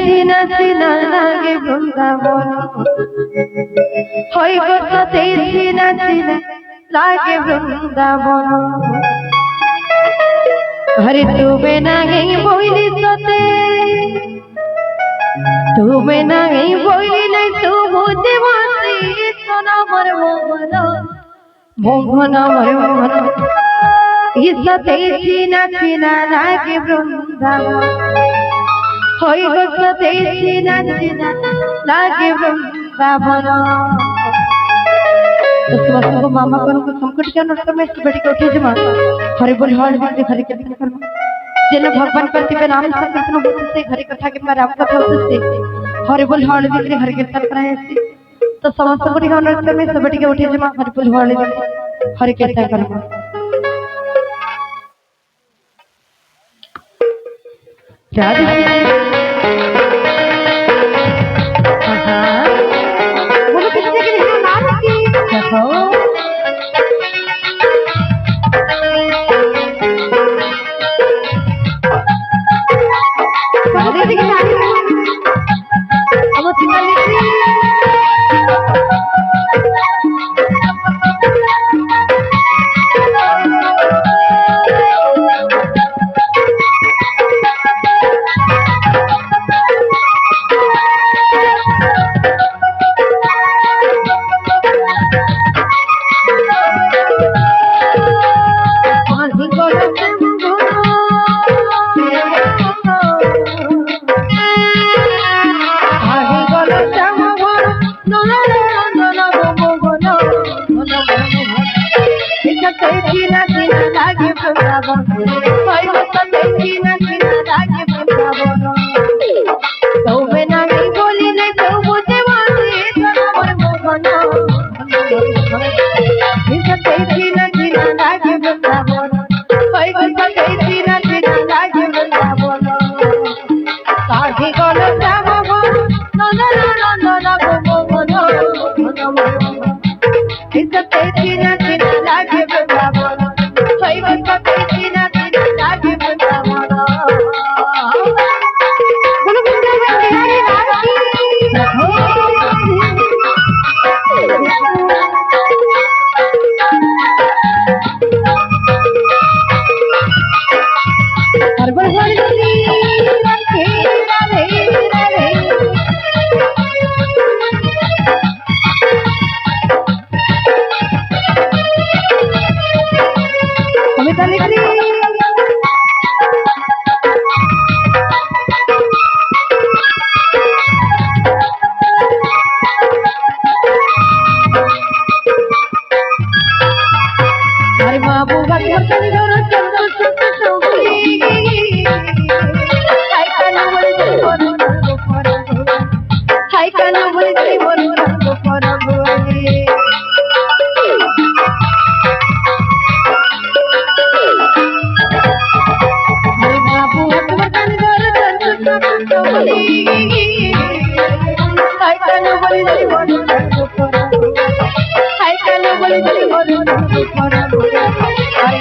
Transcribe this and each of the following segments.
চিনা চিনা লাগে বৃন্দাবন হয় গো সাথে চিনা চিনা লাগে বৃন্দাবন हरे तुम्हें नहीं बोली सते तुम्हें नहीं बोली तू मुझे वासी सोना मर मोहन मोहन मर मोहन इसते चीना चीना लागे वृंदावन होई गो सते चीना चीना लागे वृंदावन तो सुबह को मामा को संकट के अनुसार में बेटी को उठे जमा हरे बोल हर दिन हरे के दिन कर्म जेन भगवान करती पे नाम संकीर्तन होते से हरे कथा के राम कथा होते से हरे बोल हर दिन हरे कीर्तन कराए से तो समस्त को अनुसार में सब बेटी के उठे जमा हरे बोल हर दिन हरे कीर्तन कर्म राधे बोलो किसने के नाम की देखो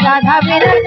राधा बिना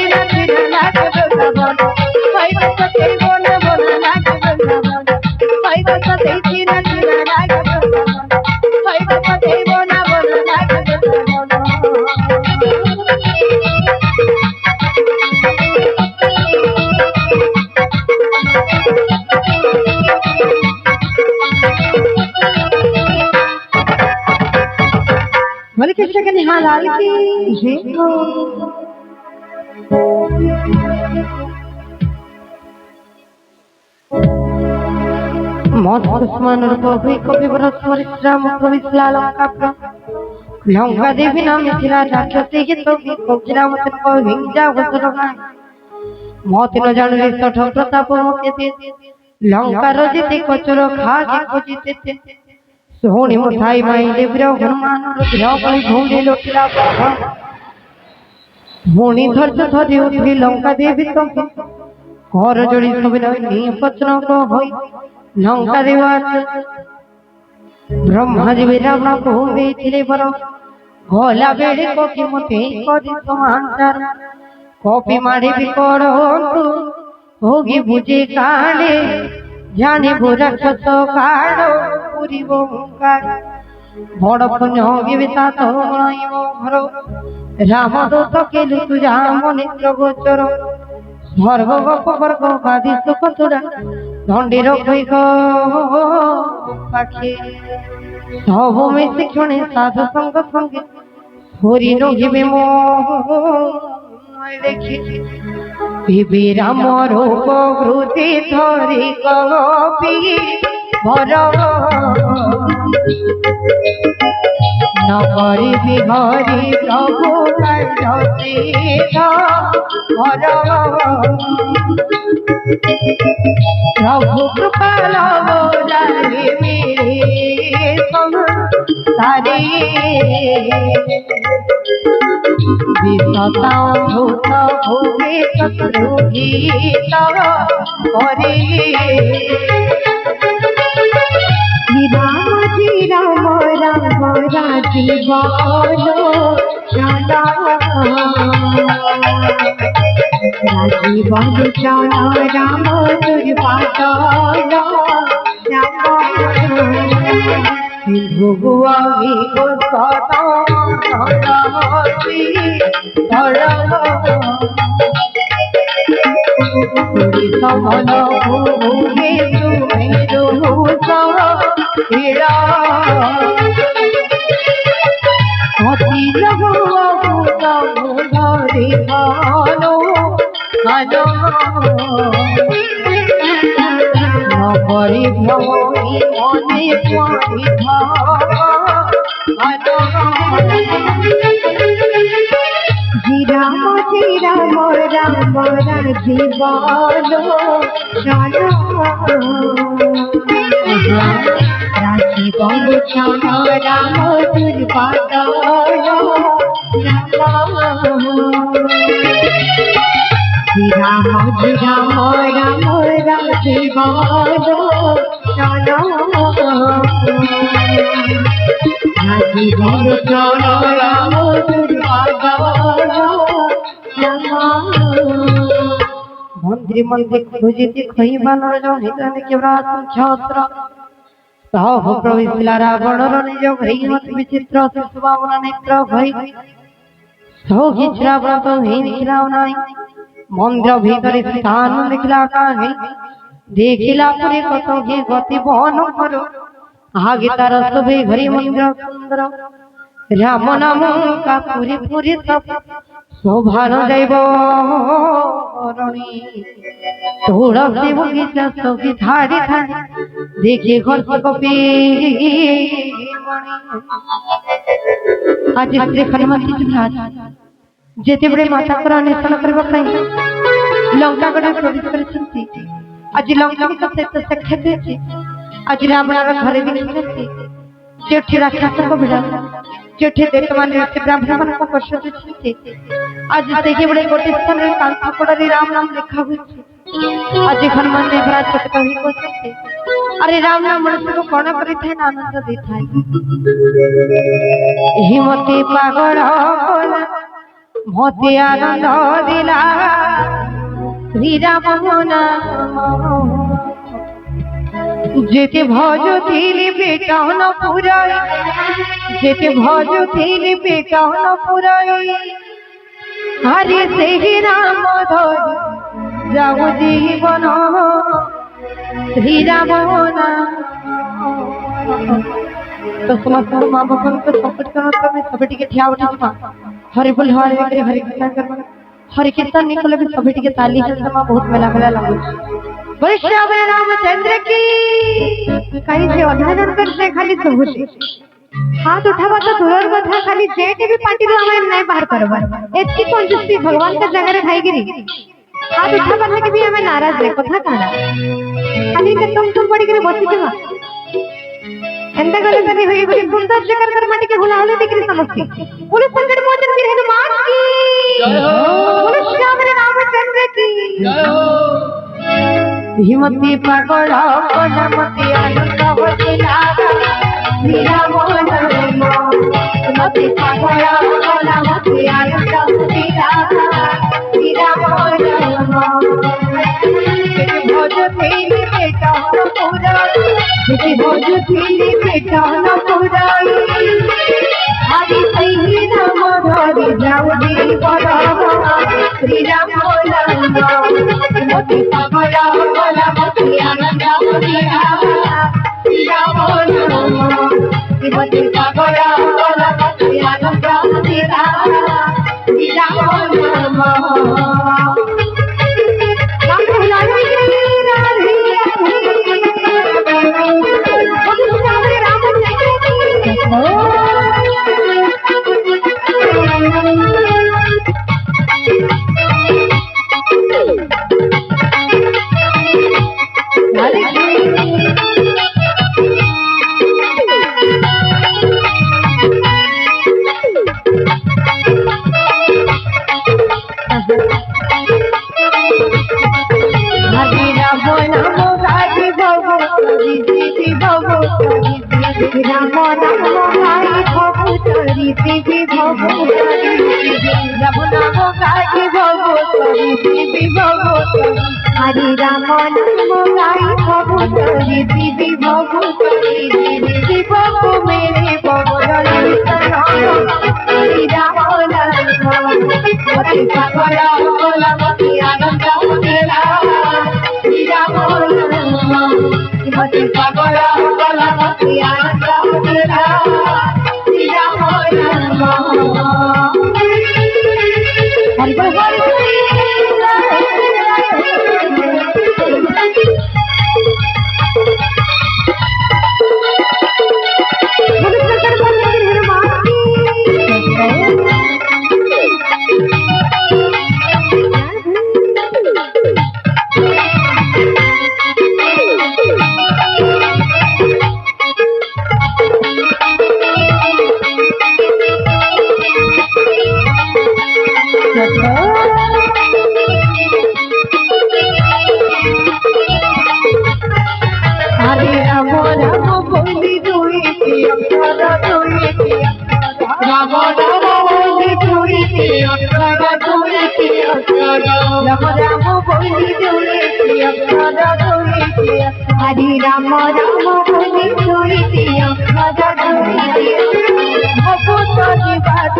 ধীরে ধীরে লাগে বৃন্দাবন হইব সতে বন বন লাগে বৃন্দাবন হইব সতে ধীরে ধীরে লাগে বৃন্দাবন হইব সতে বন বন লাগে বৃন্দাবন बोले कृष्ण के निहाल लाल की जय हो। मौत दुश्मन रूप हुई कवि बरस परिश्रम कवि लंका लंका देवी नाम मिथिला राक्षसी के तो कोकिला मत को हिंजा वसुरगा मौत न जान रे सठ प्रताप मुके दे लंका रजिते कचरो खा के खोजिते सोहनी मुठाई माई देवरा हनुमान रुद्र बलि भूमि लोटिला भूमि धर्ज धरि उठी लंका देवी तो घर जोड़ी सब नी पचन को होई लंका देवाच ब्रह्मा जी रावण को बेथिले बर गोला बेड़े को कि मते करि समाचार कॉपी माड़ी बिकड़ होगी बुझे काले जाने राक्षस काड़ पुरी बोंगार बड़ पुण्य विता तो घर राम दूत के तुझा मनित्र गोचर स्वर्ग गप वर्ग गादी सुख तुरा दंडी रखी पाखे सब मिशि क्षणे साधु संग संगे हरि नहिबे देखी देवी राम रूप वृद्धि धरी कपी भर नगरी बिहरी प्रभु प्रभु कृपाल सारे भूत भोगे शत्रुगीत करे राम राम राजीवन राजीवन चल राम दुर्वादन सिंधु अमी समन भूमि अति धरि भानो नगरी भ्रमणी मने स्वामी राम राम राम राजीवन राजीवन चल राम दुर्वादन राम राम राम राजीवन चल राजीवन चल राम दुर्वादन मंदिर मंदिर खोजिते खइबान जनितन केवरासन छत्र सह प्रवेशिला रावण निज भैमत विचित्र सुभावन नेत्र भई सौखी रावण तो ही निखिला नाई मंदिर भीतर स्थान निखिला काहे देखिला पुरे कत ही गति बहन कर आगे तार शोभे घरी मंदिर सुंदर राम नाम का पुरी पुरी सब शोभान दैव तुलसी बगीचा सभी धाड़ी धाड़ी देखिए घर कपी आज स्त्री हनुमती महाराज जेते बड़े माता को अन्वेषण करबा पई लंका गढ़ प्रवेश करछंती आज लंका के सहित साक्षात होछि आज रावण घरे भी निकलते जेठी राक्षस को बिड़ा जेठी देत मान से ब्राह्मण मन को कष्ट देछि आज से बड़े गोटे स्थान रे कांथा पड़री राम नाम लिखा हुई आज हनुमान देवराज सत कहि को सकते अरे राम नाम मनुष्य को कोण करि थे आनंद दी थाए हिमती पागल कोला मोती आनंद दिला শ্রী রাম নাম যেতে ভজ থিলি বেটান পুরাই যেতে ভজ থিলি বেটান পুরাই হরে সেই রাম ধরি যাও জীবন শ্রী রাম নাম। तो समस्त माँ बाप को संकट करना में सभी के ठिया उठा माँ हरि बोल हरि करे हरि कीर्तन करना हरि कीर्तन निकले भी सभी के ताली है माँ बहुत मेला मेला लागो बोले श्री रामचंद्र की कहीं से अध्ययन करते खाली सबूते हाथ उठावा तो दूर कथा खाली जेटे भी पार्टी रो हमें नहीं बाहर करवा एतकी कंजूसी भगवान का जगह रे खाई गिरी हाथ उठावा के भी हमें नाराज रे कथा काना खाली के तुम पड़ी के बसी जमा ಎಂತ ಗಲತನೆ ಹೋಗಿ ಗುರಿ ಸುಂದರ ಶೇಖರ್ ಕರ್ಮಾಟಿ के हुला हुले दिख रही समझती बोले संकट मोचन वीर हनुमान की जय हो बोले श्याम रामचंद्र की जय हो हिमती पकड़ा पदमती अनुकवती लागा मीरा मोहन हिमती पकड़ा पदमती अनुकवती लागा मीरा मोहन भोज थेली बेटा पूरा भोज थेली बेटा पुराई हरि श्री राम धरि जाऊ जीवन श्री राम मोती पकड़ा बोला मोती आनंद मोतिया श्री राम मोती पकड़ा बोला मोती आनंद मोतिया श्री राम हरि राम नाम गाई भगवती दिव्य भगवती शिव को मेरे भगवती हरि राम नाम मोती पकड़ा बोला मोती आनंद मेरा श्री राम नाम मोती पकड़ा बोला मोती आनंद मेरा श्री राम नाम हरि हरि राम राम बोली जोड़ी भगवती बात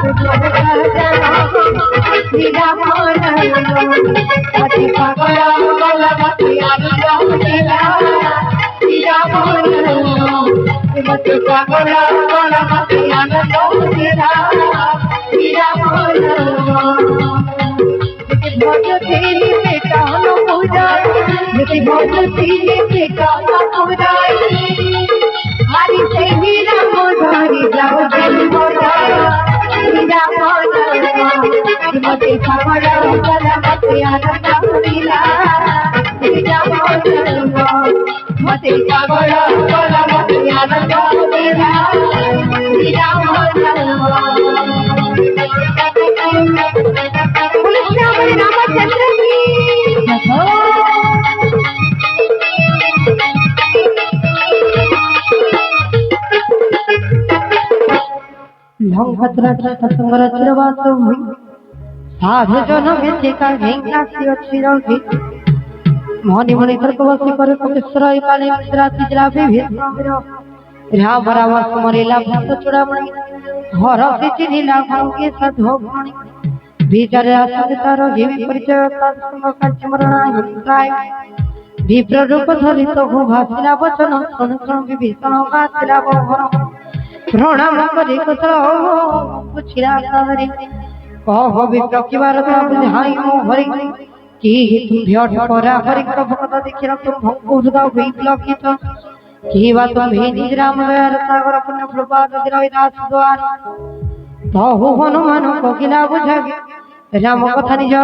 श्री राम मोती पकड़ा बोला मोती आनंद मेरा श्री राम मोती पकड़ा बोला मोती आनंद मेरा श्री राम भोज थेली बेटा पुराई भोज थेली बेटा पुराई हरि श्री राम धरि जाऊ जीवन श्री राम मोती पकड़ा बोला मोती आनंद मेरा श्री राम मोती पकड़ा बोला मोती आनंद मेरा श्री राम रामचंद्र की लंघत्र सत्संगर चिरवास साधु जन में जेका घेंगा सी अच्छी रही मणि मणि तर्क बसी करे कोकेश्वर काले मिश्रा तिजरा विभीषण राम राम स्मरिला भक्त चूड़ामणि हर चिन्हिला भंगी साधो भणी विचारे आसुति तार जीवी परिचय तत्संग कांचमरणा हिंसाय विप्र रूप धरित हो भासिला वचन शुण शुण विभीषण भासिला बहुर प्रणाम करी कुशल पुछिला सादरी कह विप्र की वार्ता बुझाई मो हरि की तुम भ्यट करा हरि का भक्त देखिला तुम भंगु हृदय विप्लकित की बात तुम भी निज राम दयार सागर पुण्य प्रपात दिलाय दास द्वार बहु हनुमान कोकिला बुझागे राम कथा निज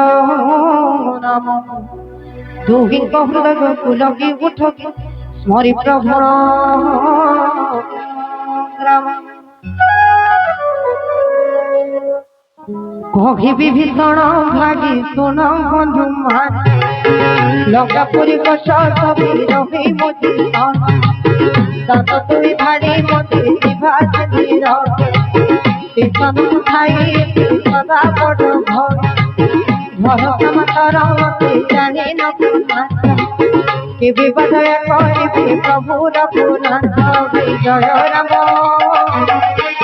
नाम दुहिं को हृदय पुलकी उठोगी स्मरि प्रभु राम कहि विभीषण भागी सुन बंधु मान लंकापुरी कषट रही मोदी दात तुई भाड़ी मोदी विभाज धीर टीचन उठाई सदा बड़ भरोसा मातर मते जाने न के विपद करिबे प्रभु रघुनाथ जय राम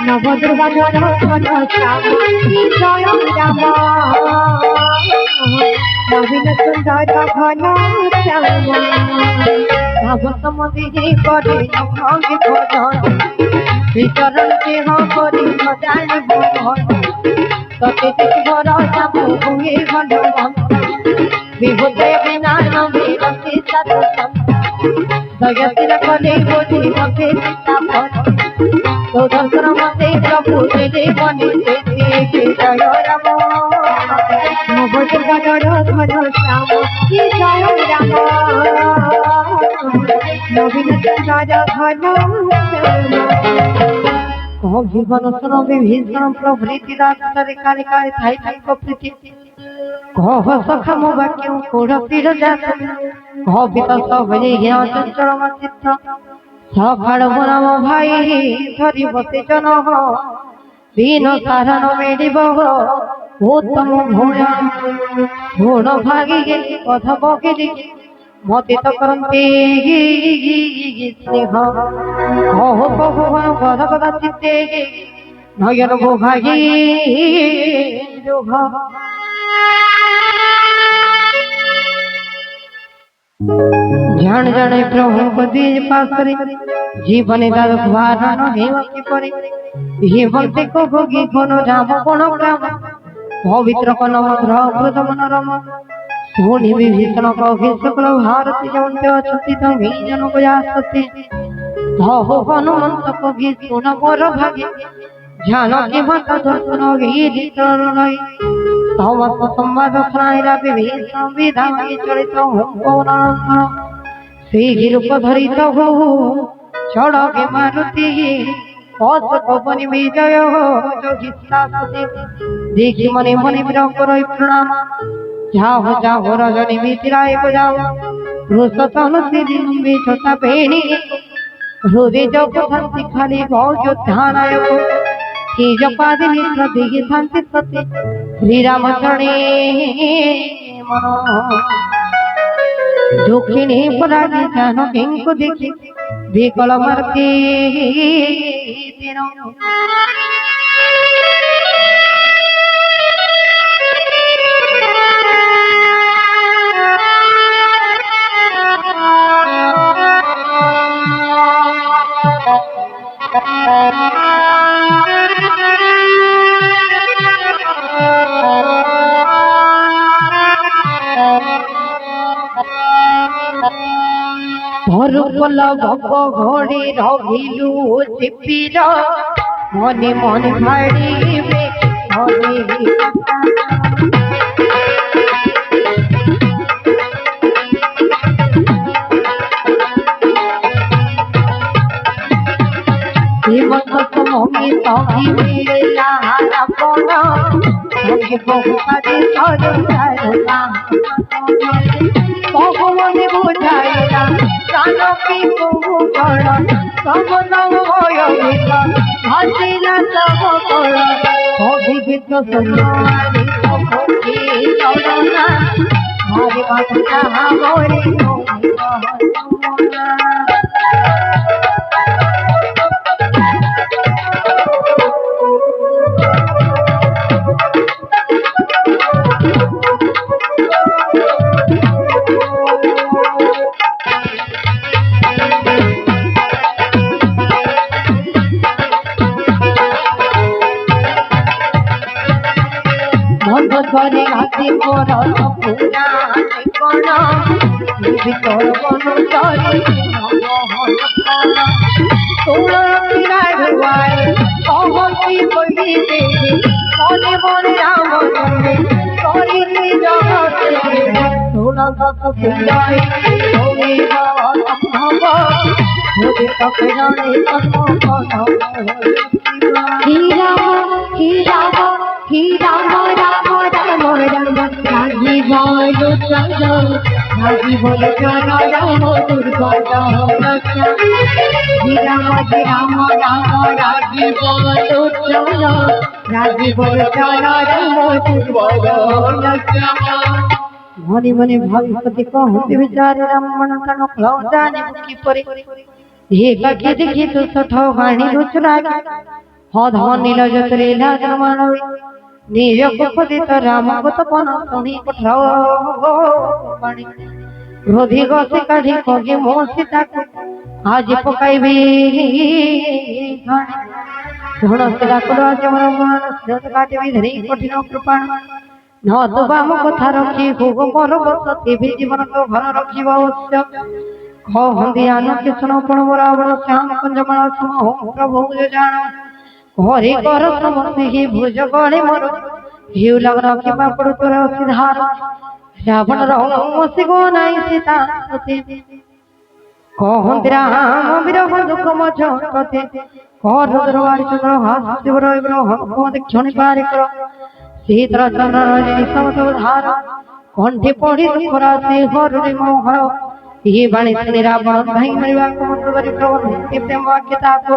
नव दुर्गा जन श्याम जय राम नवीन सुंदर घन श्याम भागवत मदि करे नमि भजन विचरण के करी भजन भजन सत्य भर श्याम हुए भगवान विभूते विनाश विरति सतसंग जगतिर कले बोधि मते सीतापन तो दर्शन मते प्रभु तेरे बने तेरे जय राम नव दुर्गा जड़ घर श्याम जय राम नवीन सुंदर घन कह जीवन सुन विभीषण प्रभृति दास काले काले थाई थाई को प्रीति कह सखा मो वाक्य कोड़ पीड़ जात कह पित सबरे ज्ञान चंचल चित्त सकाल नाम भाई धरी बसे जन दीन सारण मेडिब उत्तम भूण भागी कथ बगिली मते तो करते स्नेह कह बहु कथ कदा चित्ते नयन भो भागी जान जाने प्रभु को दीज पासरे जीवन दारण हेवती परे हेवंते को भोगी घन राम गुण ग्राम पवित्र कन मध्र अमृत मनोरम शुणी विभीषण कहे सकल भारती जमते अछति तमे जन गयासते धो हनुमंत कहे सुन मोर भागे जानकी माता दर्शन गिरी चरण समस्त संवाद सुनाइला विभीषण विधान चलित हों श्री रूप धरित हो चढ़ मारुति पशुपनि विजय जोगिस्तासुते देखी मने मने विरह प्रणाम जाओ जाओ रजनी मिथिलाय को जाओ रुसतन श्री छोटा बेणी हृदय जप शांति खाली योद्धानायक की जपादिनी प्रति शांति सत्य श्री राम चरणे मनो दुखिणी परागी जानो किंको देखी विकल मरती तेरो भरुपल भव घोड़ी रहिलु चिपीर मने मन भाड़ी भगवान बुझाइला जानकी भाषिला सब कल अभिगीत सुनारी मारी माता मोरी ঘরে ঘাটে করণ পুরাণ কোন ভিতর বন চরে তুলসীরায় অবধি বলিতে মনে মনে রাম করিলে জগতে তুলসত বিজয় হে রাম হে রাম হে রাম রাম রাম রাম রাজি বল চলো রাজি বল চলো রাম দুর্গত রক্ষা হে রাম রাম রাজি বল চলো রাজি বল চলো রাম দুর্গত রক্ষা মনে মনে ভবিষ্যতে কহতে বিচারে রামণ তন ফল জানে কি পরে হে কাকে দেখি তো সঠ বাণী রুচরা ধন নীল যতরে লাজ মানবে নিজ কুপদিত রামগত পন শুনি পঠাও বাণী ক্রোধি গছে কাঢ়ি কগে মো সীতাকে আজ পকাইবি ধন সদা কর জমর মান স্রোত কাটিবি ধরি কঠিন কৃপাণ নতুবা মো কথা রক্ষি ভোগ মর বসতি বি জীবন তো ভাল রক্ষিব অবশ্য খন্দি আনকে শুনো পণ রাবণ শ্যাম কুঞ্জমণ সম প্রভু জান ঘরে কর সমস্তে হি ভুজ গড়ে মর হিউ লগ্ন কিবা পড়ু তোর সিধার রাবণ রমসি গো নাই সীতা সতে কহন্দি রাম বিরহ দুঃখ মজ পথে কর দরবার চন্দ্র হাস শিবর ইব্র হম দক্ষিণ পারি কর সীতর চন্দ্র রজনী সমত ধার কণ্ঠে পড়ি দুঃখ রাশি হরুণি মোহর ये बाणी सुनि रावण धाई मरिबा कुमंत्र करि प्रबंध प्रेम वाक्य ताको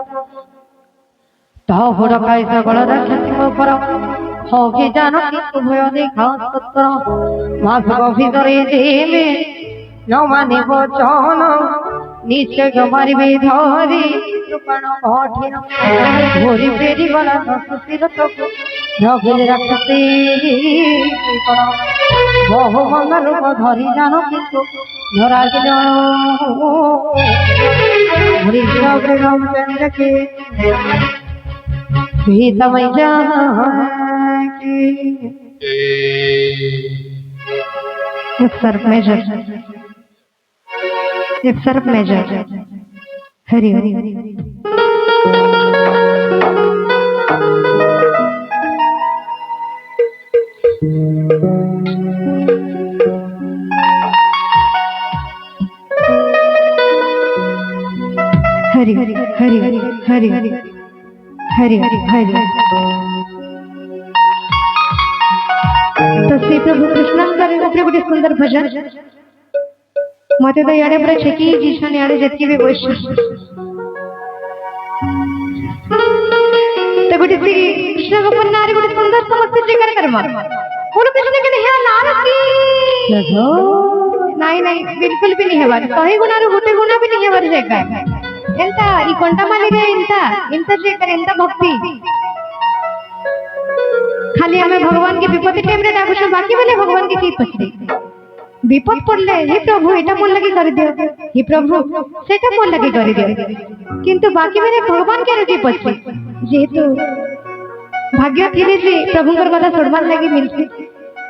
ताओ होड़ काय सकल रक्षति मो पर होगे जानो कि भय देखा सत्तर मास गभि करे जेमे न माने वचन निश्चय मारिबे धरि कृपण कठिन घोरी फेरी गला सुशील तो रघुल रक्षते बहु मंगल रूप धरि जानो किंतु नरागिल रामचंद्र के प्रीतमय जानकी एक सर्प मेजर हरि हरि हरि हरि हरि हरि हरि हरि हरि हरि तो श्री प्रभु कृष्णांकर गोटे सुंदर भजन मत तो याडे पूरा छेकी जीशन याडे जतकी भी वैश्य तो गोटे श्री कृष्ण गोपन नारी गोटे सुंदर समस्त जिकर कर्म बोलो कृष्ण के हे नारसी लगो नहीं नहीं बिल्कुल भी नहीं हेबार 100 गुना रो गोटे गुना भी नहीं हेबार जेका एंता ई कोंटा माली रे इंता जेकर एंता भक्ति खाली हमें भगवान की विपत्ति टाइम रे डाकुछ बाकी वाले भगवान के की पछरे विपद पड़ले हे प्रभु एटा मोर लगी कर दियो हे प्रभु सेटा मोर लगी कर दियो किंतु बाकी मेरे भगवान के रजी पछरे जेतु भाग्य थिले जे प्रभुकर कथा सुनबार लगी मिलछि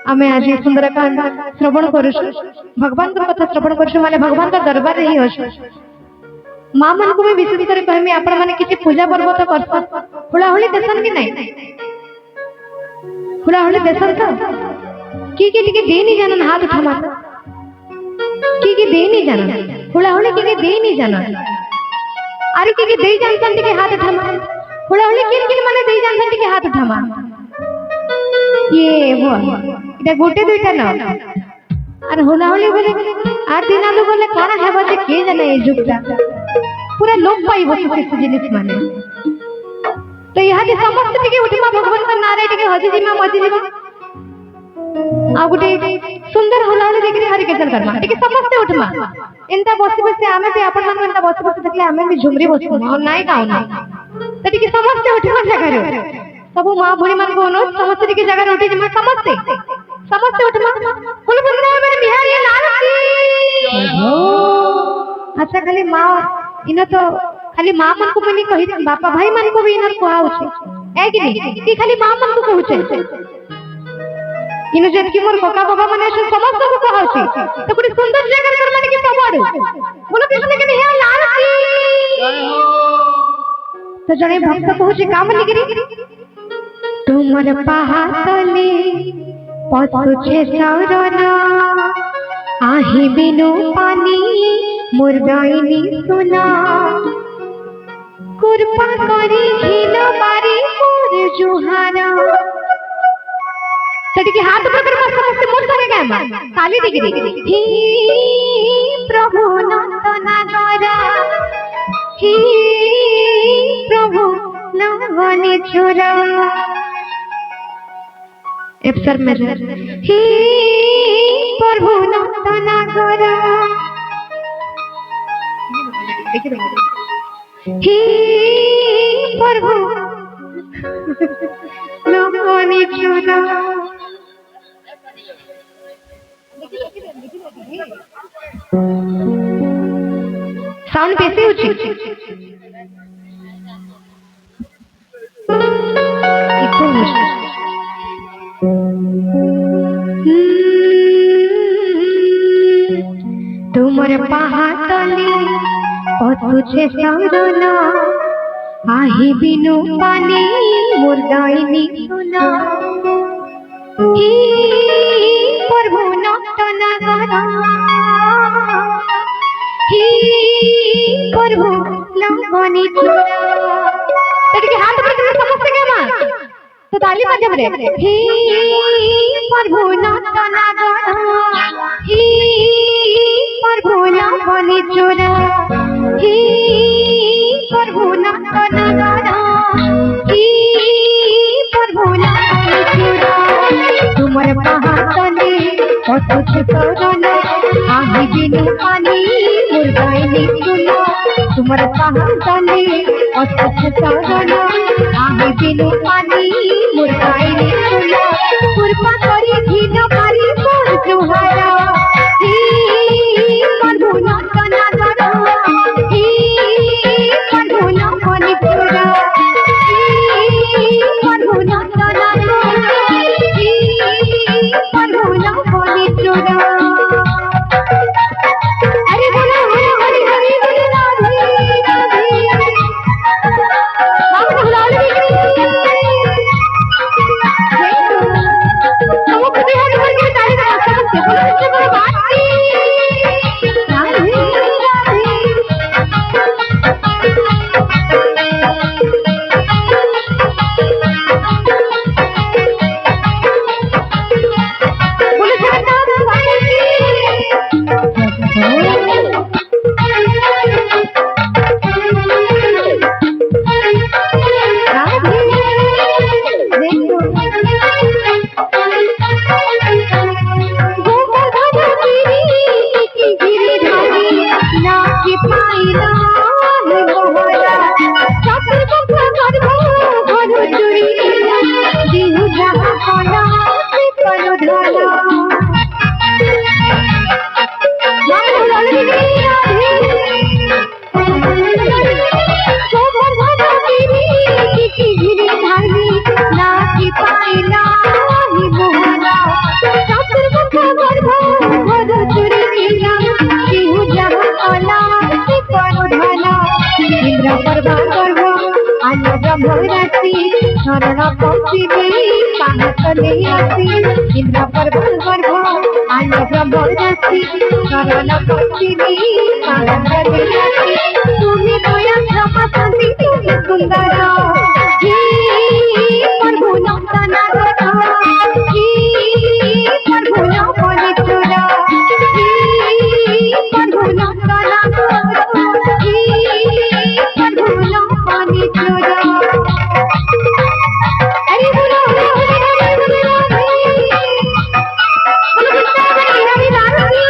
आमे आज सुंदरकांड श्रवण करूछु भगवान कर कथा श्रवण करूछु माने भगवान का दरबार रही होछु मां मन को मैं विशेष करे कहमी आपण माने किछि पूजा पर्व तो करसन हुलाहुली देसन कि नहीं हुलाहुली देसन तो की दे नहीं जानन हाथ उठा की दे नहीं जानन हुलाहुली की दे नहीं जानन अरे की दे जानसन के हाथ उठा हुलाहुली किन माने दे जानसन के हाथ उठा ये वो इटा गोटे दुईटा ना अरे हुलाहुली बोले आठ दिन आलू बोले काना हेबा जे के जाने ए जुगटा पूरा लोक पाई बसु के जिनिस माने तो यहाँ के समस्त टिके उठिमा भगवान का नारे टिके हजी जिमा मजी जिमा आ गुटे सुंदर हुलाहुली देखि हरि कीर्तन करमा टिके समस्त उठमा इनता बसी बसी आमे भी अपन मन इनता बसी बसी देखले आमे भी झुमरी बसी और नाई गाओ ना तो टिके समस्त उठिमा जगह रे सब मां भणी मन को अनुरोध समस्त टिके जगह उठी जमा समस्त उठिमा बोल वृंदावन बिहारी लाल की अच्छा खाली मां इन तो खाली मां मन को मनी कहि बापा भाई मन को भी इन कहउ छे ए कि नहीं कि खाली मां मन को कहउ छे इन जत की मोर कका बाबा माने समस्त को कहउ छे तो कोई सुंदर जगह कर माने के प्रभाव बोलो कृष्ण के बिहारी लाल की जय हो तो जने भक्त कहू काम लिखरी तुमर पहातले पशु छे सौरना आही बिनु पानी मुर्गाइनी सुना कृपा करी घिन मारी मोर जुहाना तटिके हाथ पकड़ मस्त मस्त मोर संगे गामा ताली दिगरी हे प्रभु नंदना गरा हे प्रभु नवनी छोरा एप्सर में हे प्रभु नंदना गरा हे प्रभु नवनी छोरा साउंड कैसे उची तुमर पहातले पशु छे सौरना आही बिनु पानी मुर्गाइनी सुना हे प्रभु नटना गरा हे प्रभु लंबनी छोरा तड़के हाथ पकड़ समस्त के मां तो ताली बजा रे हे प्रभु नटना गरा हे प्रभु लंबनी छोरा हे प्रभु नटना गरा हे प्रभु लंबनी छोरा तुमर पहातले पशु छे सौरना आही बिनु पानी मुर्गाइनी सुना तुमर पहातले पशु छे सौरना आही बिनु पानी मुर्गाइनी सुना कृपा करी घिन मारी मोर जुहारा हे प्रभु नंदना गरा हे प्रभु नवनी छोरा हे प्रभु नंदना गरा अरे बोलो हरि हरि बोलो राधे राधे बाबा बुलाओ हम को बिहार भर के ताली बजा सकते बोलो से कोई बात नहीं राधे शरण पहुँची पाहतले आसी इंद्र पर्वत गर्भ आय ब्रह्म राशि शरण पहुँची पाहतले आसी तुम्हें दया क्षमा शांति तुम्हें सुंदर हे प्रभु नंदना गरा हे प्रभु नवनी छोरा हे प्रभु नंदना गरा हे प्रभु नवनी छोरा अरे बोलो बोलो कृष्ण हरि हरि लाल की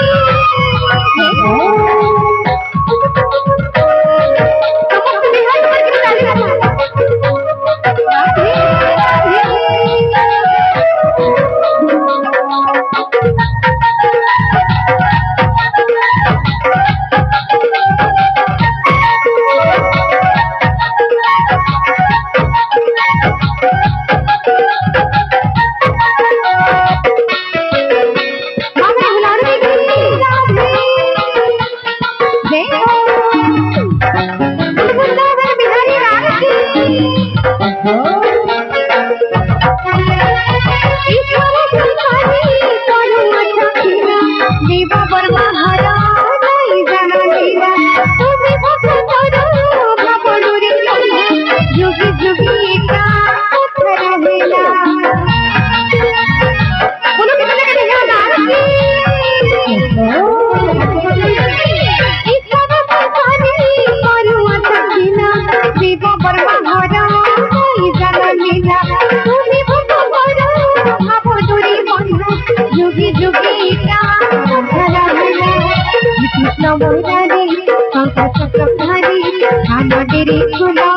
कृष्ण मुरारी शंकर चक्रधारी कानडेरी चूड़ा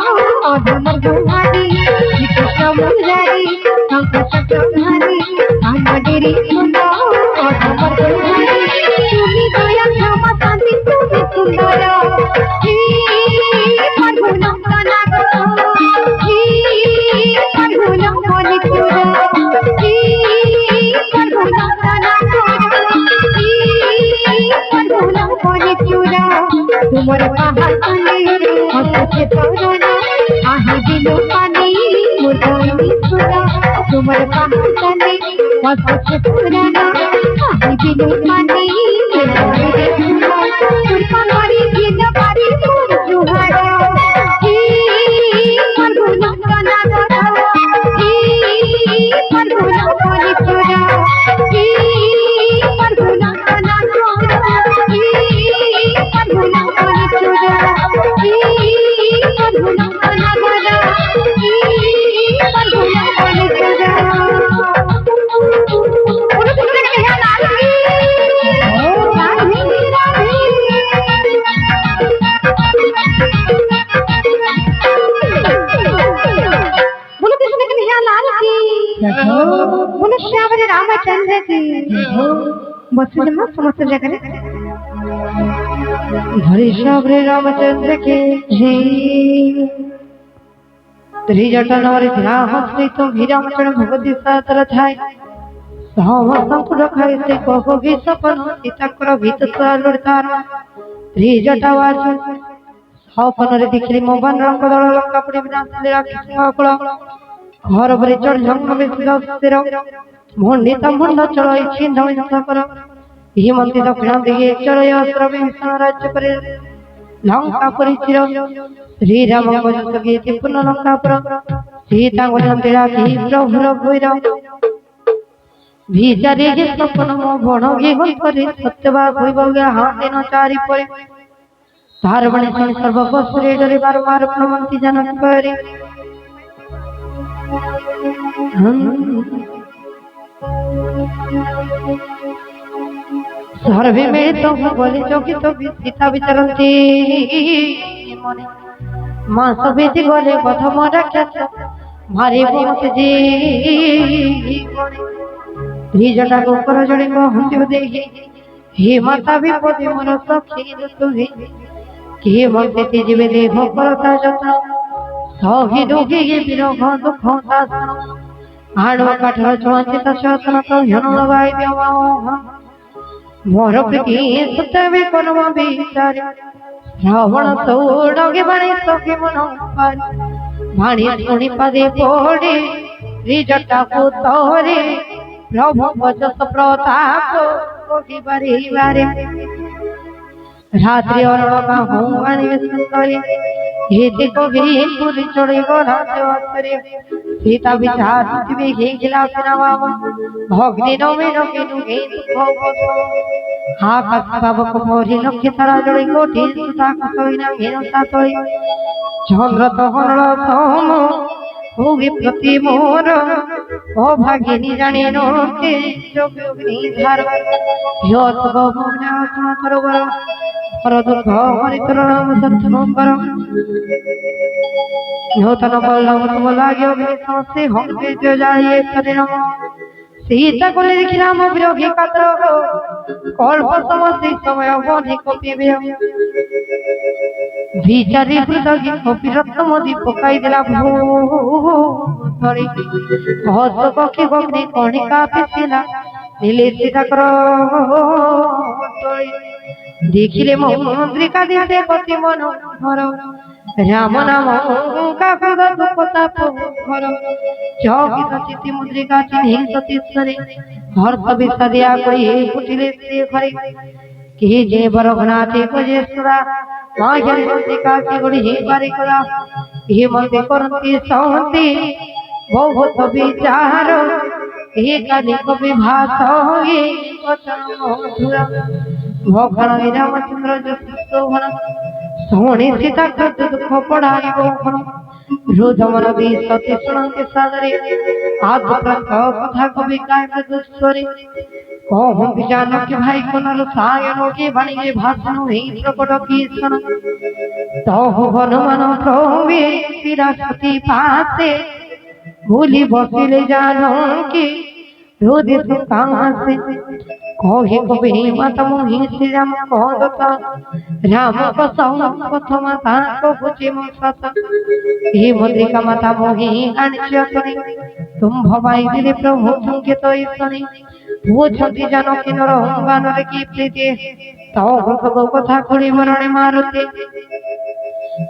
अधमर गुहारी कृष्ण मुरारी शंकर चक्रधारी कानडेरी चूड़ा अधमर गुहारी तुम्ही दया क्षमा शांति तुम्ही सुंदर प्रभु नंदनाथ प्रभु नंदनी चूड़ा प्रभु नंदनाथ तुमर पहाड़ तले हंसते तोरना आही दिलो पानी मुरई सुरा तुमर पहाड़ तले हंसते तोरना आही दिलो पानी मुरई सुरा तुरपा मारी दिन मारी मोर जुहारा प्रभु नंदना गरा प्रभु नंदनी चूड़ा प्रभु नंदना गरा प्रभु नंदनी चूड़ा प्रभु नंदना गरा प्रभु नंदनी चूड़ा बोलो तुमने कहा लाली लाली बोलो कृष्ण कन्हैया लाल की बोलो श्याम रामचंद्र की वसुदेव समस्त जगत हरि श्याम रामचंद्र के जय। त्रिजटा नवरी ध्यान तो वीरामचरण भगवती सातर थाय सहमसंकुल खाय से कहोगी सपन सीता कर भीत सालुरतार त्रिजटा वाच सपन रे देखली मोबान रंग दल लंका पड़ी विनाश लीला कृष्ण कुल घर भरी चढ़ जंग में सिर मुंडिता मुंड चढ़ई छिन्न कर हिमंती दक्षिण दिगे चढ़य अस्त्र में राज्य करे लंका परी चिर श्री राम गीति पुनः लंका पर सीता गणतेरा की प्रभुर भैर भीजारे गे सपन मो बण गे हंतरे सत्यवा होइब गे हाथे न चारि परे तार बणे सुनि सर्ववस्त्रे डरे बारंबार प्रमंती जनक करे सर्वे में तो बोले जोगी तो सीता विचरती मने मां सबे जी गले प्रथम राक्षस मारे बहुत जी त्रिजटा को ऊपर जड़े को हंसी देखी हे माता विपदे मोर सखी तुहे के मनते तेजवे देह करता जत्न सही दुखी गे विरोध दुख दासन आड़ो काठर चंचित शासन तो हन लगाई देवा मोर प्रीति सुतवे कर्म विचार श्रावण तोड़गे बने सखे मन भाणी सुनी पदे पड़े त्रिजटा को तोरे प्रभु भजस प्रताप बारे रात्रि अरणका हूँ आने सुंदरी हे देखो गिरी पुरी चढ़ी गोरे सीता विचार पृथ्वी हे गिला पिनावा भग्नि नवे नके नुगे हा कथाव को मोरी लक्ष्य तारा जड़े कोठी सुता कसोइना घेनो सातोई चंद्र तहन सोम होगी प्रति मोर ओ भागिनी जाने नोके जोगनी धार योत गोमना सरोवर परदुर्ग हरितरणाम सत्संग कर नूतन बल्लभ तुम लाग्यो विश्वासे हम जो जाइए परिणाम सीता को लिखि राम विरोधी कातर कल्प समस्ती समय बधि कपिबे विचारी हृदय कपि रत्न मोदी पकाई देला भूरी हस पक्षी बग्नि कणिका पिसिला नीले सीता कर देखिले मुद्रिका दिशे पति मनोहर राम नाम का पद दुपताप घर चौकित चिति मुद्रिका चिन्ह सतीश्वरे हर्ष विषदिया कोई फुटिले से घरे के जे बरघनाथे कोजे सुरा माघेर मुद्रिका की गुड़ी हे पारे करा हे मंते करंती सहंती बहुत विचार हे काले कवि भाषा होए वचन मधुर भोखण रामचंद्र जसोभन सोने सीता कृत दुख पढ़ाई भोखण रुदमन दी सती सुनंते सादरे आत्मप्रथ कथा कवि काय दुस्वरे কহন জানো কি ভাই কোন রসায়ন কে বাণীয়ে ভাষণ এই প্রকট কি শোন তহ বনমান প্রবে বিরাসতি পাতে ভুলি বসিলে জানো কি রোদে সুকাসে কহে কবে মাতা মোহি শ্রীরাম কদতা রাম কসম প্রথম তাক বুঝি মসত হে মদ্রিকা মাতা মোহি আনচতনে তুম ভবাই দিলে প্রভু সংকেত ঈশ্বরে বুঝতি জানো কি নর বানর কি প্রীতি তাও ভগব কথা করি বরণে মারুতে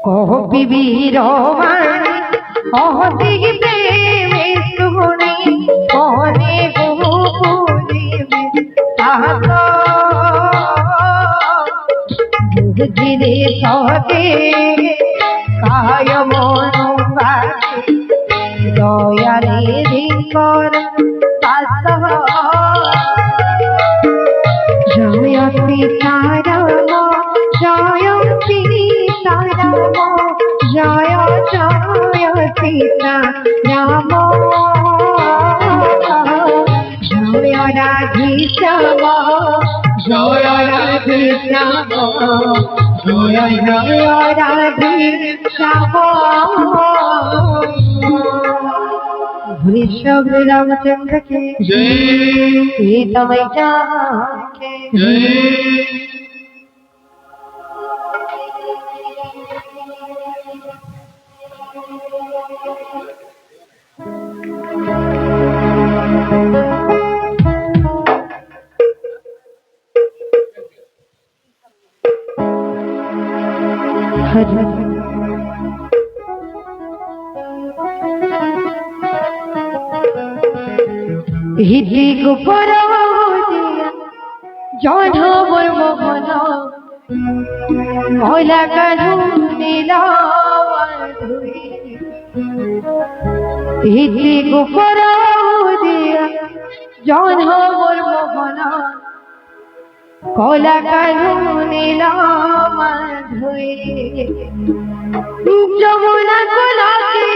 কহ বিবীর বাণী অহতি প্রেমে সুগুণে কহনে বহু পুরিবে সাহস বুঝিরে সহজে কায় মন বাসে দয়ারে রিঙ্কর সাসহ জয় সীতারাম জয় সীতারাম জয় জয় সীতারাম জয় রাধেশ্যাম জয় রাধেশ্যাম জয় জয় রাধেশ্যাম वृषभ रामचंद्र के सीता मैया के হিতি গোপর জনবর মোহন কয়লা কানু নীলা হিতি গোপর জনবর মোহন কয়লা কানু নীলা যমুনা কোলাকে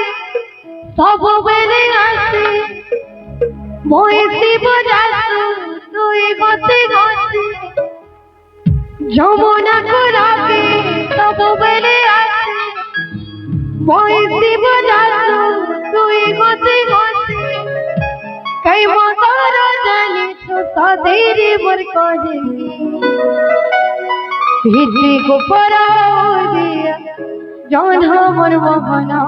সব বেড়ে আসে মহিষী বজাসু তুই গতি গতি যমুনা কোলাকে সব বেড়ে আসে মহিষী বজাসু তুই গতি গতি কই মতার জানি তো সাদেরি মোর কহে হিতি গোপর দিয়া জন মোর মোহনা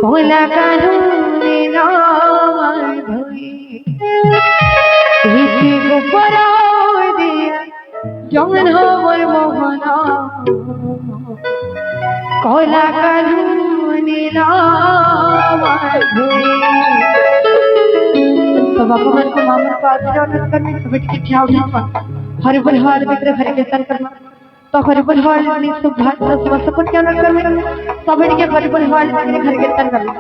কোলা কানুনি নাম ধুই হিতি গোপর দিয়া জন মোর মোহনা কোলা কানুনি नाम धुई। तो बापू मन को मामन को आशीर्वाद करने बेटी की ठिया उठा हरि बोल हरि विग्रह हरि कीर्तन करना तो हरि बोल हरि सुभाष सपोर्ट क्या न कर सब बेटी के हरि बोल हरि विग्रह हरि कीर्तन करना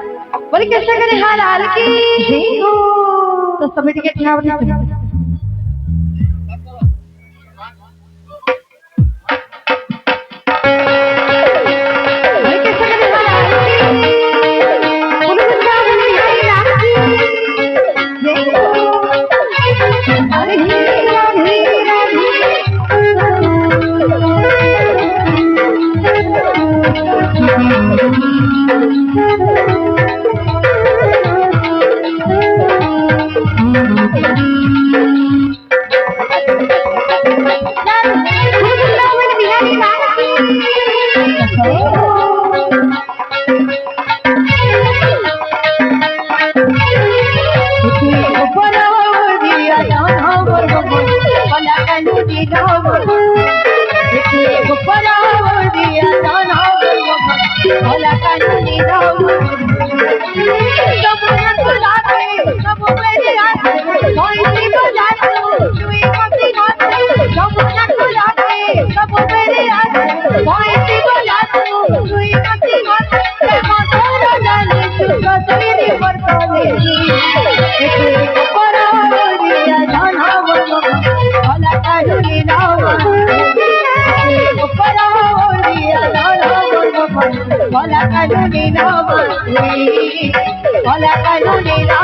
बोले कैसे करे हाल हाल की तो सब बेटी के ठिया उठा Hola, Carolina, hola, Carolina.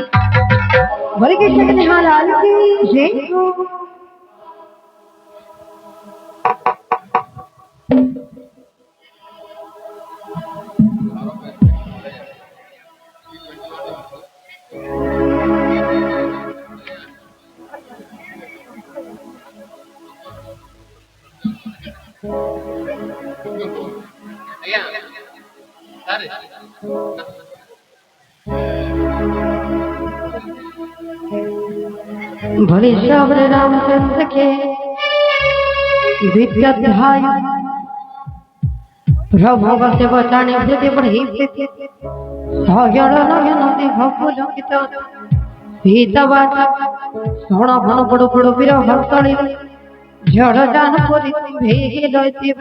बोले कृष्ण के निहाल आलू की जय। भले श्रावण रामचंद्र के द्वितीयाध्याय प्रभव से बचाने हृदय बढ़ी सायण नयन देह पुलकित भीतवाच सोना भन बड़ बड़ वीर हस्तली झड़ जान परी भेगे रहते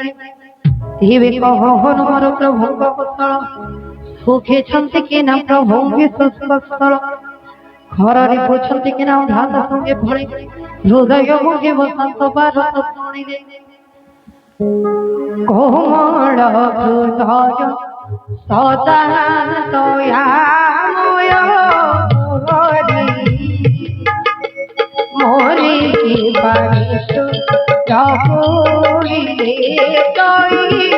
तेवे कह मोर प्रभु कौशल सुखे छंति के ना प्रभु विश्वस्तल खररे पोछंति के ना भात संगे फळे हृदय मुगे बसंत भारत शुणिले कोमल हृदय सदा दयामय मोरे बारिशु जपुरिले कई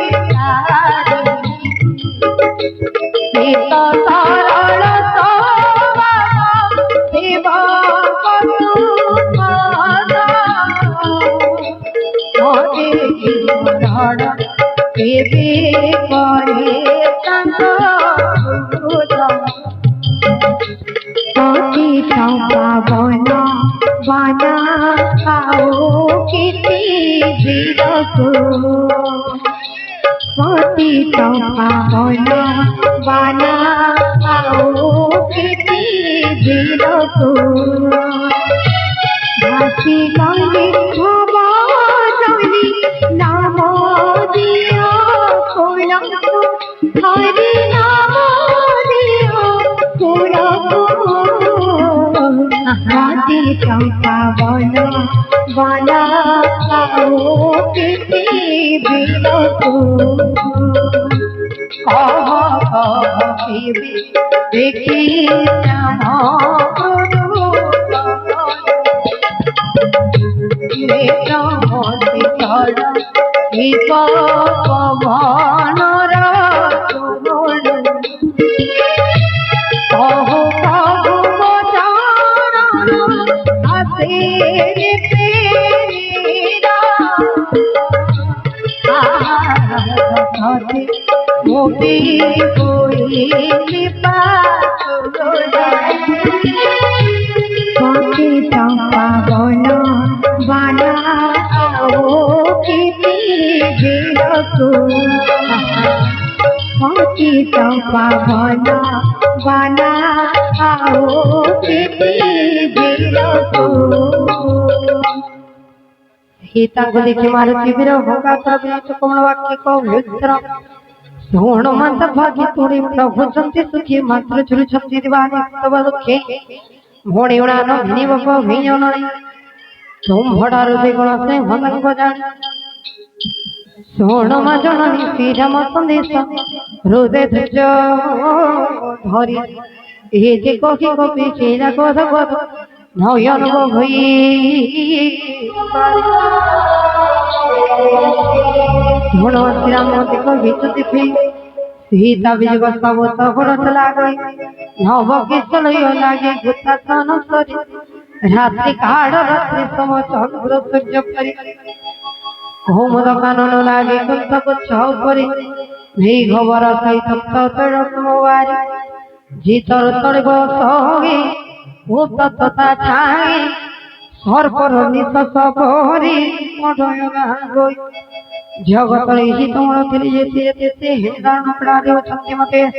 सीत सरल शिव मोरे जीवन केवे करे बना बना आओ किसी जीवको बना बना आओ किसी जीवको भासी गंगे भवानी नाम दिया कोलको हरि नाम दिया कोलको राधे चंपा बना बना आओ किसी बिलको देखी मोती कोई चंपा बना बना आओ किसी बिलको चंपा बना बना आओ किसी बिलको सीता को देखी मारुति वीर होगा कोमल वाक्य को भीतर सोण मंत भागी तोड़े प्रभु चंती सुखी मात्र चुरु छंती दीवाने तब दुखे भोणी उड़ान भिनी बप भिजन तुम भड़ा हृदय गुण से भगन बजान सोण मा जननी श्रीराम संदेश हृदय धैर्य धरी ए जे कही कपि चेरा कथ कथ नयन भई गुण श्रीराम देख भीचु दिखे सीता विजय सब सहरत लागे नव किशल लागे गुता सन सरी रात्रि काढ़ रात्रि सम चंद्र सूर्य परी कोमद कानन लागे कुंथ गुच्छ परी मेघ सहित तड़ कुमारी जीतर तड़ब सहे भूत तथा छाए सर्पर निश्वास परी मडय गई जगत ही तुम से हिंदान प्राणी अच्छे मते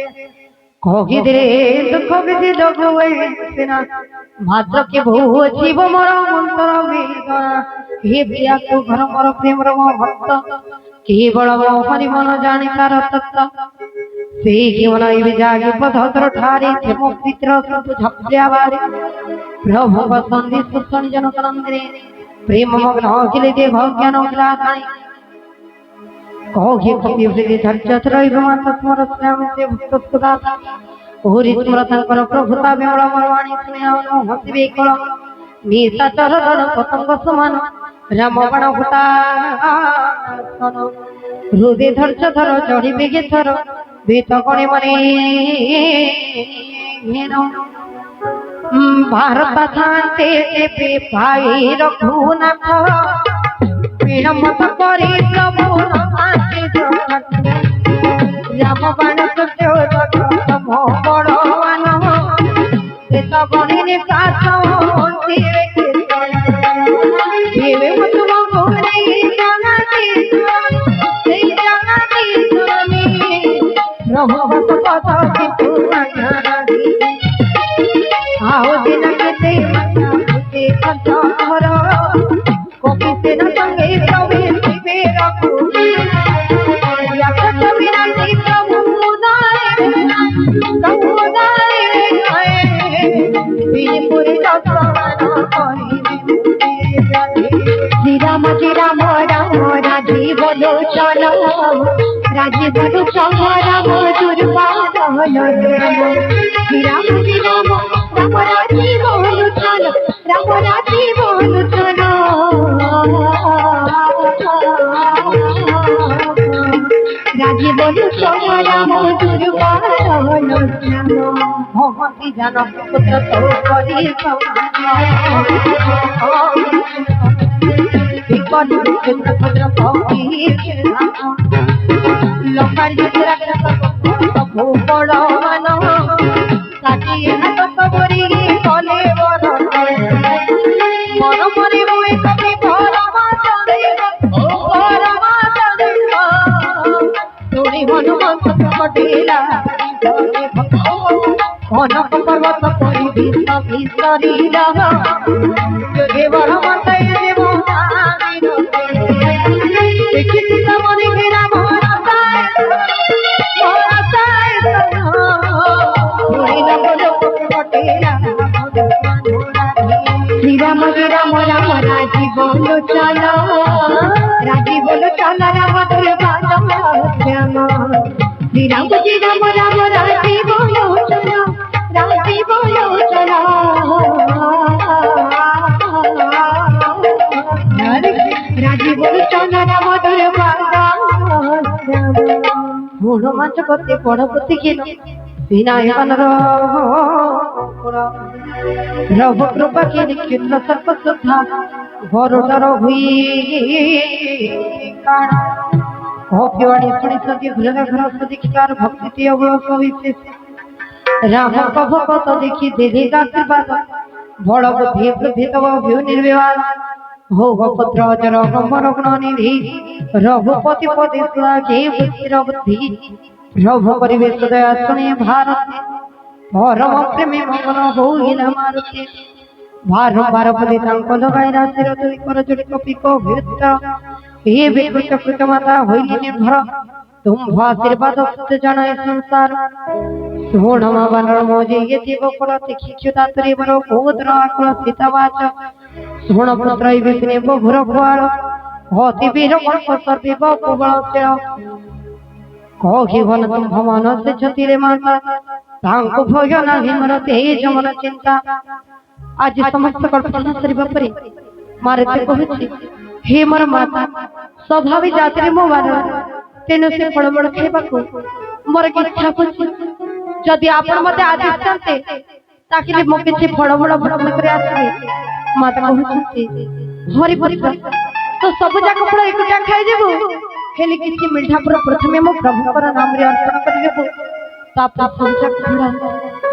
कही दुख विधि जगुना मात्र के बहु जीव मोर मंत्र वेदना हे प्रिया को घर मोर प्रेम रम भक्त केवल हरि मन जाने तार तत्व से जीवन जागे पधर ठारे प्रेम पितर सब झपलिया बारे प्रभु संधि सुसन जनक नंदने प्रेम मग्न अखिले दे भज्ञान ग्रासाणी कहे कपि हृदय धर्जत रही स्मर श्याम से भक्त सुदाता ओरी स्मरतांकर प्रभुता विमल मरवाणी स्नेह हसिबे कल निशाचर दल पतंग समान राम बाण फुटा हृदय धर्ज धर चढ़ी बेगे थर भीत कणे मने भारत शांति देवे पाई रघुनाथ विनमत करी प्रभु राम बाण बड़वान गणी प्रभु শ্রীরাম রাম রাজি বলো চলো, রাজি বলো চলো রাম দুর্বাদন শ্রীরাম রাম রাজি বলো চলো, রাম রাজি বলো চলো, রাজি বলো চলো রাম দুর্বাদন ভগবতী জানক পুত্র তো করি পুত্র লোকার প্রভু বড় মান কাটিয়ে হাত কবরি কলে বড় বড় মরে মুই কবি বড় মাতারে বড় মাতারে তোরি হনুমন্ত কটিলা কনক পর্বত করি বিশ্ব বিস্তরিলা যোগে বড় মাতায় দেব দেখি মনে ঘেরা শ্রীরাম রাম রাম রাজি বলো চলো, রাজি বলো চলো রাম দুর্বাদন শ্যাম শ্রীরাম রাম রাজি বলো চলো, রাজি বলো চলো, রাজি বলো চলো রাম দুর্বাদন শ্যাম হনুমান করতে পড়পতি গেল বিনায়কনর রব কৃপা কে ক্ষেত্র সর্ব শ্রদ্ধা বড়টার হুই অভিবাণী শুনি সদি ঘুরে ঘর সদিকার ভক্তি অবয়স বিশেষ রাম কহ কত দেখি দেবী আশীর্বাদ বড় বুদ্ধি বৃদ্ধি তব ভিউ নির্বিবাদ हो पुत्र जर ब्रह्मर गुण निधि रघुपति पति सुरागे बुद्धिर बुद्धि प्रभु परिवेश दया सुने भारत परम प्रेमी मगन होइला मारुति बारंबार पदे तांको लगाई राशिर दुई कर जोड़ी कपि को भीतर हे विकृत कृत माता होइली निर्भर तुम आशीर्वाद सुत जनाय संसार सोणमा बनर मोजे ये जीव कुल तिखिच्युता तरी बरो गोत्र आकुल सीतावाच सोण पुत्र विपिने बहुर भुआर अति वीर कल्प सर्वे बहुबलशील कहि बन तुम भवन से छतिरे माता तांको भय नाही मोर तेज मन चिंता आज समस्त कल्पना सरिबा परे मारते कहछि हे मोर माता स्वभावी जातरे मो बार तेनु से फळमळ खेबाकू मोर इच्छा होछि जदि आपण मते आदेश करते ताकि मो किछि फळमळ भक्षण करे आसबे माता कहछि हरि पुत्र तो सब जाक फळ एकटा खाइ जेबो हेले किछि मिठा पुर प्रथमे मो प्रभुकर नाम रे अर्पण करि देबो तापर सब जाक फळ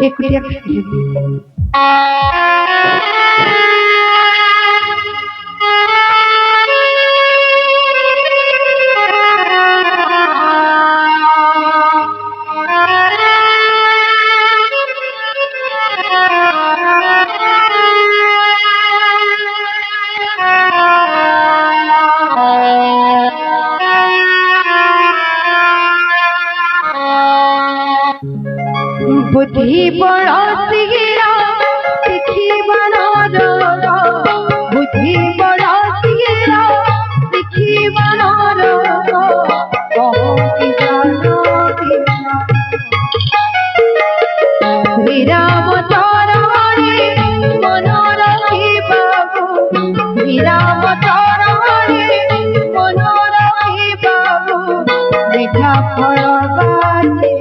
एकटिया खाइ जेबो बुद्धि बड़ा सिरा सिखी बनार बुद्धि बड़ा सिरा सिखी बनार श्री राम चरणे मन रखी बाबू श्री राम चरणे मन रखी बाबू मिठा फल बाटे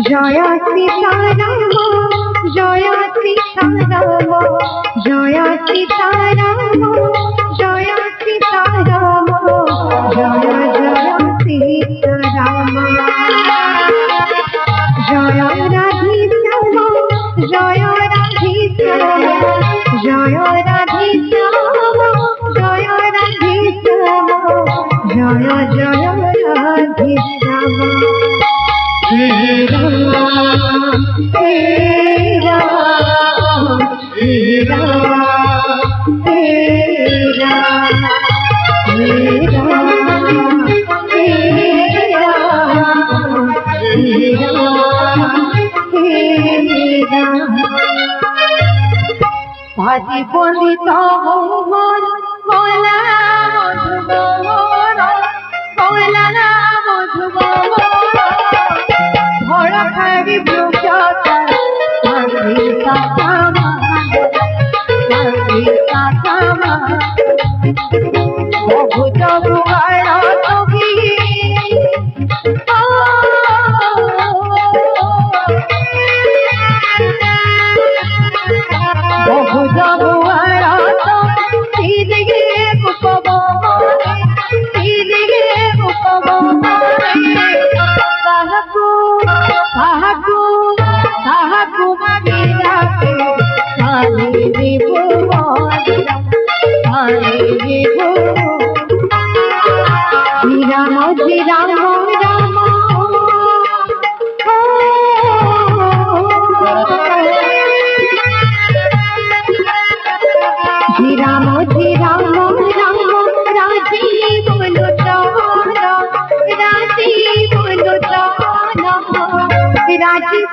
जय सीताराम जय सीताराम जय सीताराम जय सीताराम जय जय सीताराम जय राधेश्याम जय राधेश्याम जय राधेश्याम जय राधेश्याम जय जय राधेश्याम श्री राम श्री राम श्री राम श्री राम श्री राम ভাজি বলিত মোহন কলা মধুবন কলা মধুবন ভরা খাবি ব্রুজতা সাঙ্গী সাকামা সাঙ্গী সাকামা বহুত বুয়ার তুমি বহুত বুয়ার তুমি দিগে উপবনে দিগে উপবনে কাহাকু কাহাকু কাহাকু মাগিরাকে কালি জীবন কালি জীবন শ্রীরাম শ্রীরাম রাম শ্রীরাম শ্রীরাম রাম রাজীব লোচন রাজীব লোচন রাজীব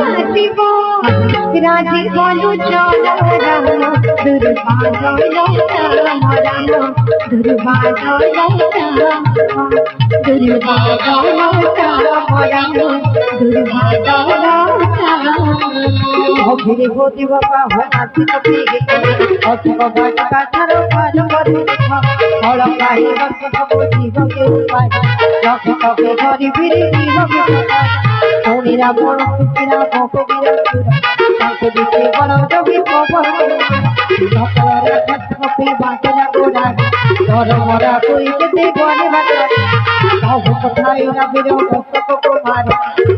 রাজীব রাজীব লোচন রাম দুর্বাদল রাম দুর্বাদল রাম দুর্বাদল রাম দুর্বাদল অভিরে গতি বাবা হাসি কপি অথব বাটা কাঠার কাজ করে ফল পাই বর্ষ সব জীবকে পাই লক্ষ কবে ধরি ফিরে জীবকে শনিরা বড় খুশিরা কবিরা তাকে দিতে বড় জমি খবর সকলের কাছে কপি বাঁচলা গোড়া ধর মরা কই যেতে বনে বাটা বহু কোথায় রাবির পুস্তক কুমার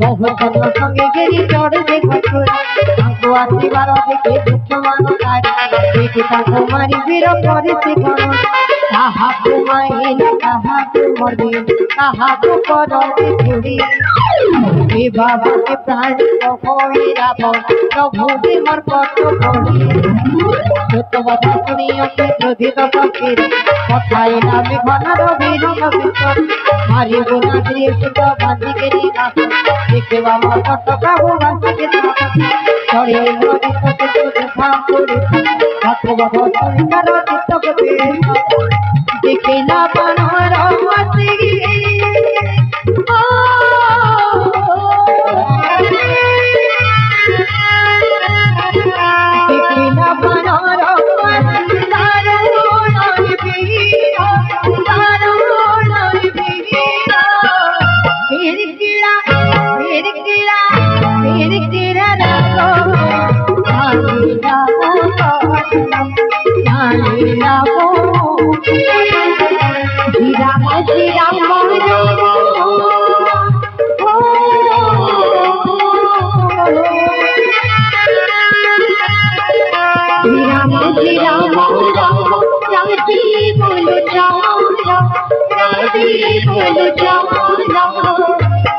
বহু কর্ম সঙ্গে গেরি চড় যে ঘটরা তাঙ্কু আসিবার দেখে দুঃখ মান কারি দেখে তাঙ্কু মারি বীর করে সে গণ কাহাকু মাইলে কাহাকু মরে কাহাকু করতে ছুড়ি এ বাবাকে প্রাণ হয়ে রাব প্রভু দেবর কত করি সত্য কথা শুনি অতি ক্রোধিত ফকির কথায় নামে ঘনার বিরহ ভিতর মারি গুণা দিয়ে সুত বাঁধিকে রাখ দেখে বাবা কত কাবু বাঁধিকে থাক চড়ে নদী সতে দেখা করে কত বাবা সন্তার চিত্তকে দেখে না বানর মাসে দেখে না বানর শ্রীরাম শ্রীরাম শ্রীরাম শ্রীরাম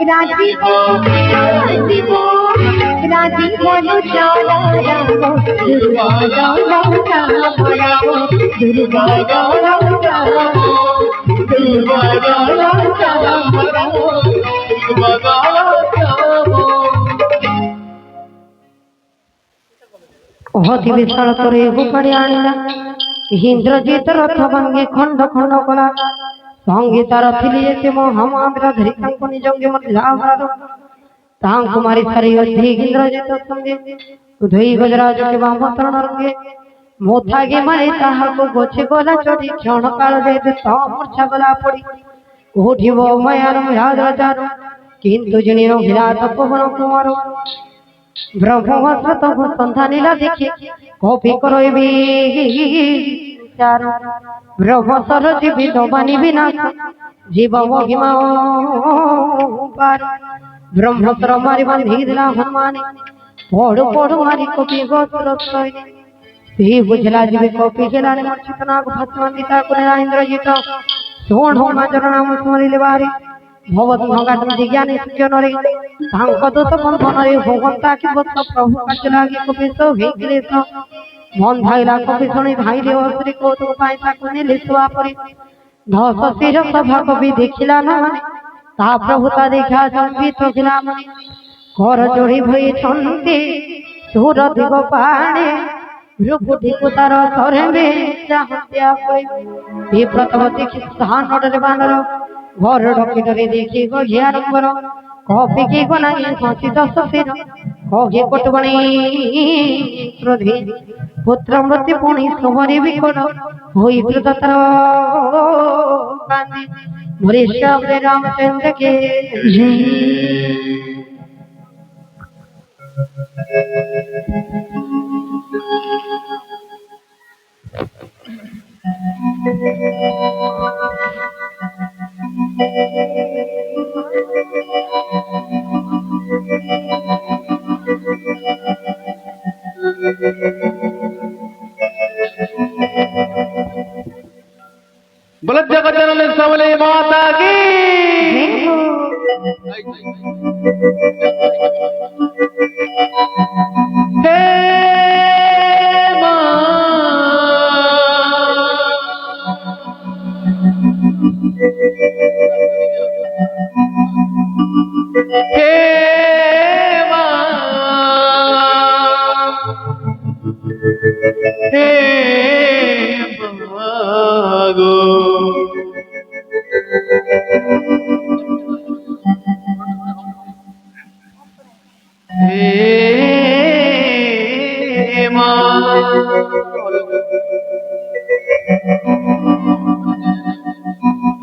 রাজীব লোচন রাজীব লোচন রাজীব রাজীব রাজীব লোচন রাম দুর্বাদল রাম দুর্বাদল রাম দুর্বাদল রাম অতি বিশাল করে উপরে আনিলা ইন্দ্রজিৎ রথ ভাঙ্গে খণ্ড খণ্ড কলা সঙ্গে তার ফিরে যেতে মহামাদ্রা ধরি তাঙ্কু নিজঙ্গে মধ্যে লাভার তাঙ্কু মারি সারি অধিক ইন্দ্রজিৎ সঙ্গে ধুই গজরাজকে বামতরণ রঙ্গে মোথাগে মারে তাহাকু গোছে গলা চড়ি ক্ষণ কাল বেদ মূর্ছা গলা পড়ি উঠিব মায়ার রাজার কিন্তু যিনি বিরাট পবন কুমার ব্রহ্মস্ত সন্ধানীলা দেখে কপি করবি চার ব্রহ্মসর জীবি দবানি বিনাশ জীব মহিমা পার ব্রহ্মস্র মারি বান্ধি দিলা হনুমানে পড় পড় মারি কপি গোত্র সে বুঝলা জীবি কপি গেলানে মূর্ছিত নাগ ভস্মান্বিতা করে ইন্দ্রজিৎ শোণ মাজর নাম স্মরিলে বারে ভবত ভঙ্গাট জ্ঞানী সূচনরে তাঙ্ক দোষ বন্ধনরে ভগন্তা কি বৎস প্রভু কাজ লাগি কপিস ধস শির সভা কবি দেখিলা না তা প্রভু তা দেখা সম্বিত ছিলাম ঘর জড়ি ভই ছন্তি সুর দিগ পাড়ে ভ্রুকুটিকু তার সরে চাহতিয়া কই এ প্রথম দেখি স্থান ডরে বানর ঘর ডকে ডরে দেখি গো ঝিয়ার কর কপি কি গনাই হসি দশ শির কহে কটবণী ক্রোধে পুত্র মৃত্যু পুনি সমরে বিকট হই প্রদত্র কান্দি ভরে শব্দে রামচন্দ্র কে बोलत जगत जननी सबले माता की हे हे मागो हे मां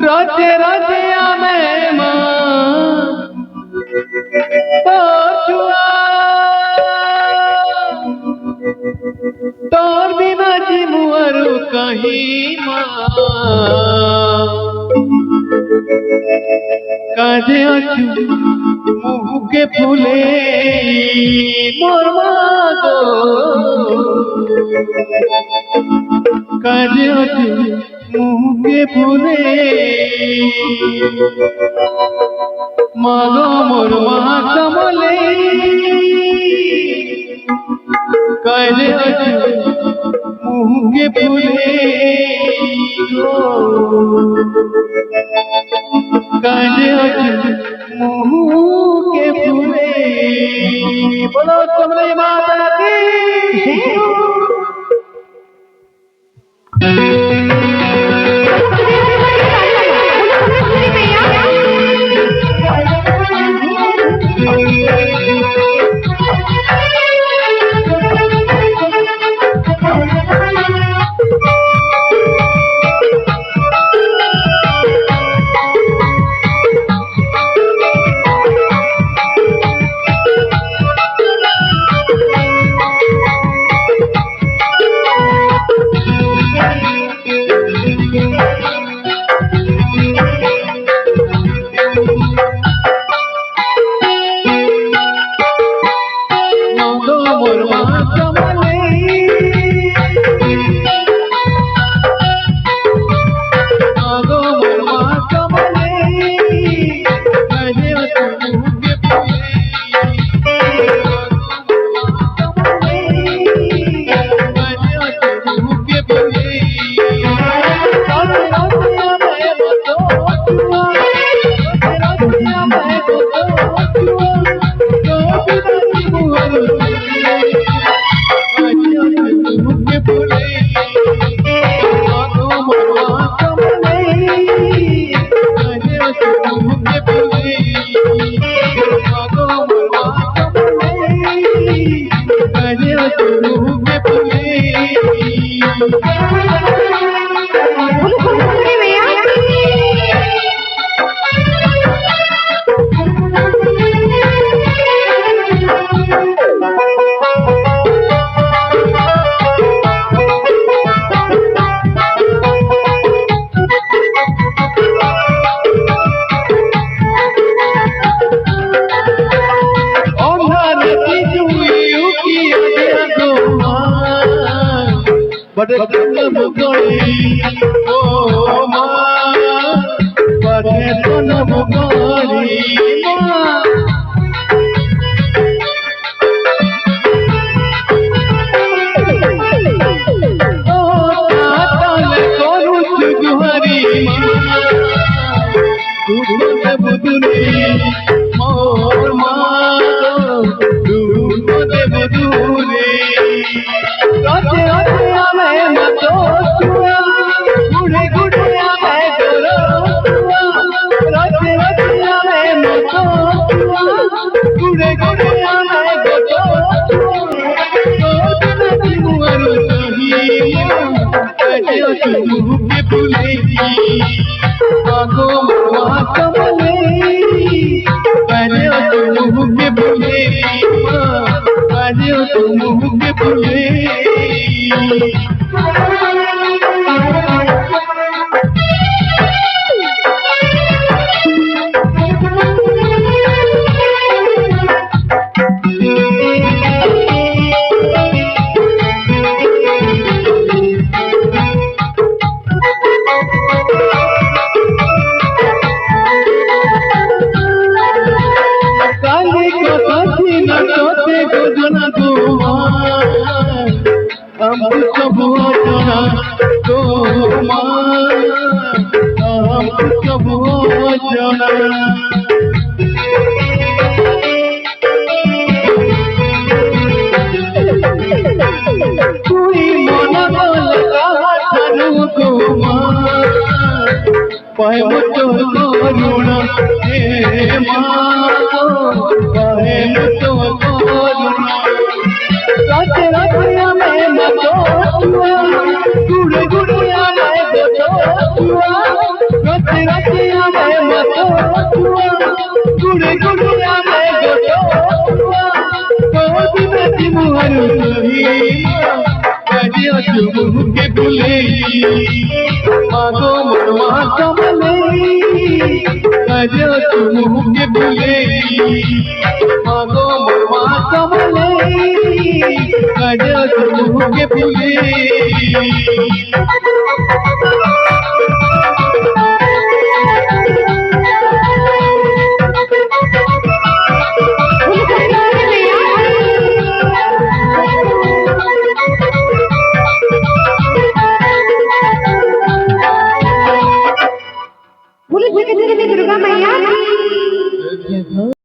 रोजे रोजे आमे मां छुआ तोर बिना जी मुअरु कहीं मां काजे अछु मुँह के फूले मोर मागो काजे अछु मुँह के फूले मागो मोर माँ कमले काजे अछु मुँह के फूले काजे अछु मुँह के फूले बोलो कमले माता की बड़े तन मुगड़ी ओ माँ बड़े तन मुगड़ी माँ ओ तातल करू जुहरी माँ দুঃখ দেব দূরে মোর মা দুঃখ দেব দূরে রাতে রাতে আমি মতো ছুয়া ঘুরে ঘুরে আমি তোর রাতে রাতে আমি মতো ছুয়া ঘুরে ঘুরে আমি मुझे भूलेगी आगो माँ कमले पहले तुम मुझे भूलेगी पहले तुम मुझे भूलेगी हम सब जना तो हम सब जना कोई मना लगा धनु को पाए मुझको करुणा हे माँ पाए मुझको करुणा राते राते मैं मतो छुआ गुड़े गुड़े मैं मतो छुआ राते राते मैं मतो छुआ गुड़े गुड़े मैं मतो छुआ कोई बेटी मुहर सही कजियो तुम के भूलेगी मागो मनवा कमले कजियो तुम के भूलेगी मागो मनवा कमले कजियो तुम के भूलेगी